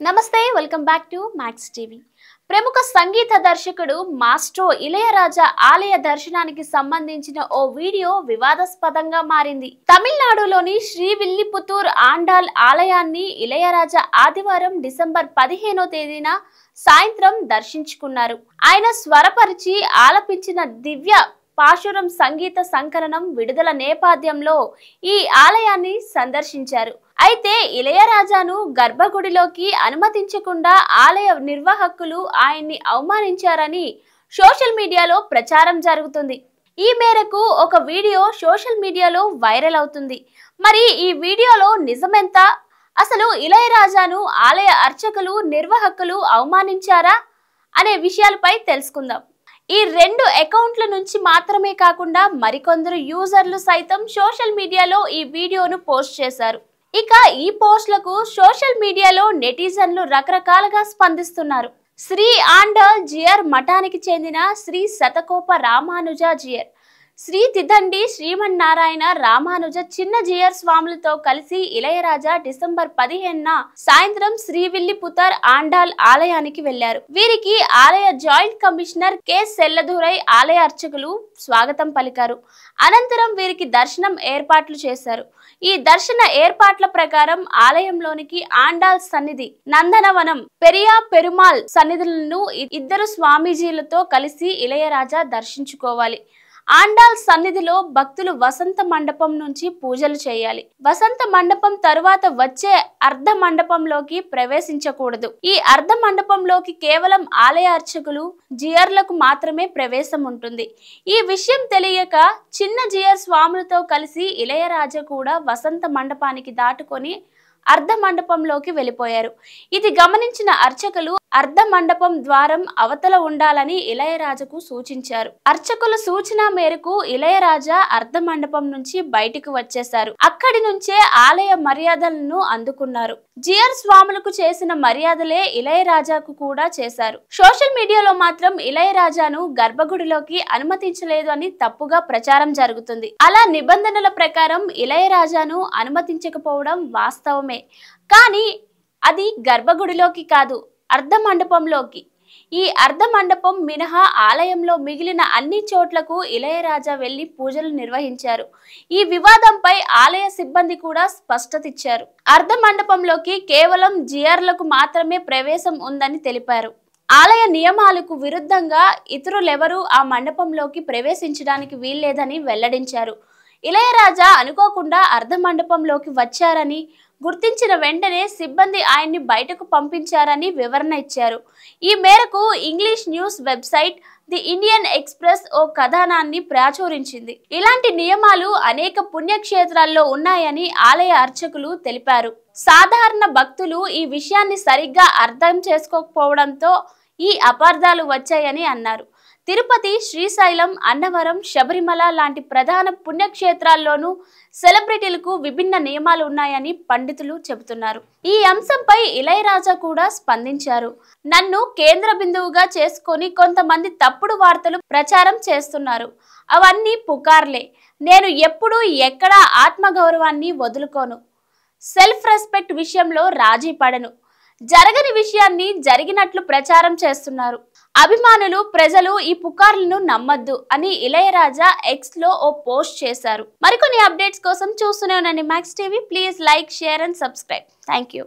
నమస్తే welcome back to max TV. ప్రముఖ సంగీత దర్శకుడు మాస్ట్రో ఇళయరాజా ఆలయ దర్శనానికి సంబంధించిన ఓ వీడియో వివాదాస్పదంగా మారింది. తమిళనాడులోని శ్రీవిల్లిపుత్తూర్ ఆండాల్ ఆలయాన్ని ఇళయరాజా ఆదివారం డిసెంబర్ 15వ తేదీన సాయంత్రం దర్శించుకున్నారు. ఆయన స్వరపరిచి ఆలపించిన దివ్య పాశురం సంగీత సంకలనం విడుదల నేపథ్యంలో ఈ ఆలయాన్ని సందర్శించారు. అయితే ఇళయరాజాను గర్భగుడిలోకి అనుమతించకుండా ఆలయ నిర్వాహకులు ఆయన్ని అవమానించారని సోషల్ మీడియాలో ప్రచారం జరుగుతుంది. ఈ మేరకు ఒక వీడియో సోషల్ మీడియాలో వైరల్ అవుతుంది. మరి ఈ వీడియోలో నిజమెంత? అసలు ఇళయరాజాను ఆలయ అర్చకులు నిర్వాహకులు అవమానించారా అనే విషయాలపై తెలుసుకుందాం. ఈ రెండు అకౌంట్ల నుంచి మాత్రమే కాకుండా మరికొందరు యూజర్లు సైతం సోషల్ మీడియాలో ఈ వీడియోను పోస్ట్ చేశారు. ఇక ఈ పోస్టులకు సోషల్ మీడియాలో నెటిజన్లు రకరకాలుగా స్పందిస్తున్నారు. శ్రీ ఆండాల్ జియర్ మఠానికి చెందిన శ్రీ శతకోప రామానుజ జియర్, శ్రీ తిదండి శ్రీమన్నారాయణ రామానుజ చిన్న జియర్ స్వాములతో కలిసి ఇళయరాజా డిసెంబర్ 15న సాయంత్రం శ్రీవిల్లిపుత్తూర్ ఆండాల్ ఆలయానికి వెళ్లారు. వీరికి ఆలయ జాయింట్ కమిషనర్ కె సెల్లదురై ఆలయ అర్చకులు స్వాగతం పలికారు. అనంతరం వీరికి దర్శనం ఏర్పాట్లు చేశారు. ఈ దర్శన ఏర్పాట్ల ప్రకారం ఆలయంలోనికి ఆండాల్ సన్నిధి, నందనవనం, పెరియా పెరుమాల్ సన్నిధులను ఇద్దరు స్వామీజీలతో కలిసి ఇళయరాజా దర్శించుకోవాలి. ఆండాల్ సన్నిధిలో భక్తులు వసంత మండపం నుంచి పూజలు చేయాలి. వసంత మండపం తరువాత వచ్చే అర్ధ మండపంలోకి ప్రవేశించకూడదు. ఈ అర్ధ మండపంలోకి కేవలం ఆలయ అర్చకులు జియర్లకు మాత్రమే ప్రవేశం ఉంటుంది. ఈ విషయం తెలియక చిన్న జియర్ స్వాములతో కలిసి ఇళయరాజా కూడా వసంత మండపానికి దాటుకొని అర్ధ మండపంలోకి వెళ్ళిపోయారు. ఇది గమనించిన అర్చకులు అర్ధ మండపం ద్వారం అవతల ఉండాలని ఇళయరాజాకు సూచించారు. అర్చకుల సూచన మేరకు ఇళయరాజా అర్ధ మండపం నుంచి బయటకు వచ్చేశారు. అక్కడి నుంచే ఆలయ మర్యాదలను అందుకున్నారు. జియర్ స్వాములకు చేసిన మర్యాదలే ఇళయరాజాకు కూడా చేశారు. సోషల్ మీడియాలో మాత్రం ఇళయరాజాను గర్భగుడిలోకి అనుమతించలేదు అని తప్పుగా ప్రచారం జరుగుతుంది. అలా నిబంధనల ప్రకారం ఇళయరాజాను అనుమతించకపోవడం వాస్తవమే. కానీ అది గర్భగుడిలోకి కాదు, అర్ధ మండపంలోకి. ఈ అర్ధ మండపం మినహా ఆలయంలో మిగిలిన అన్ని చోట్లకు ఇళయరాజా వెళ్లి పూజలు నిర్వహించారు. ఈ వివాదంపై ఆలయ సిబ్బంది కూడా స్పష్టత ఇచ్చారు. అర్ధ మండపంలోకి కేవలం జియర్లకు మాత్రమే ప్రవేశం ఉందని తెలిపారు. ఆలయ నియమాలకు విరుద్ధంగా ఇతరులెవరూ ఆ మండపంలోకి ప్రవేశించడానికి వీల్లేదని వెల్లడించారు. ఇళయరాజా అనుకోకుండా అర్ధ మండపంలోకి వచ్చారని, గుర్తించిన వెంటనే సిబ్బంది ఆయన్ని బయటకు పంపించారని వివరణ ఇచ్చారు. ఈ మేరకు English news website the Indian Express ఓ కథనాన్ని ప్రాచురించింది. ఇలాంటి నియమాలు అనేక పుణ్యక్షేత్రాల్లో ఉన్నాయని ఆలయ అర్చకులు తెలిపారు. సాధారణ భక్తులు ఈ విషయాన్ని సరిగ్గా అర్థం చేసుకోకపోవడంతో ఈ అపార్థాలు వచ్చాయని అన్నారు. తిరుపతి, శ్రీశైలం, అన్నవరం, శబరిమల లాంటి ప్రధాన పుణ్యక్షేత్రాల్లోనూ సెలబ్రిటీలకు విభిన్న నియమాలు ఉన్నాయని పండితులు చెబుతున్నారు. ఈ అంశంపై ఇళయరాజా కూడా స్పందించారు. నన్ను కేంద్ర బిందువుగా చేసుకొని కొంతమంది తప్పుడు వార్తలు ప్రచారం చేస్తున్నారు. అవన్నీ పుకార్లే. నేను ఎప్పుడూ ఎక్కడా ఆత్మగౌరవాన్ని వదులుకోను. సెల్ఫ్ రెస్పెక్ట్ విషయంలో రాజీ పడను. జరగని విషయాన్ని జరిగినట్లు ప్రచారం చేస్తున్నారు. అభిమానులు, ప్రజలు ఈ పుకార్లను నమ్మద్దు అని ఇళయరాజా ఎక్స్ లో ఓ పోస్ట్ చేశారు. మరికొన్ని అప్డేట్స్ కోసం చూస్తూనే ఉండండి max TV. Please like, share and subscribe. Thank you.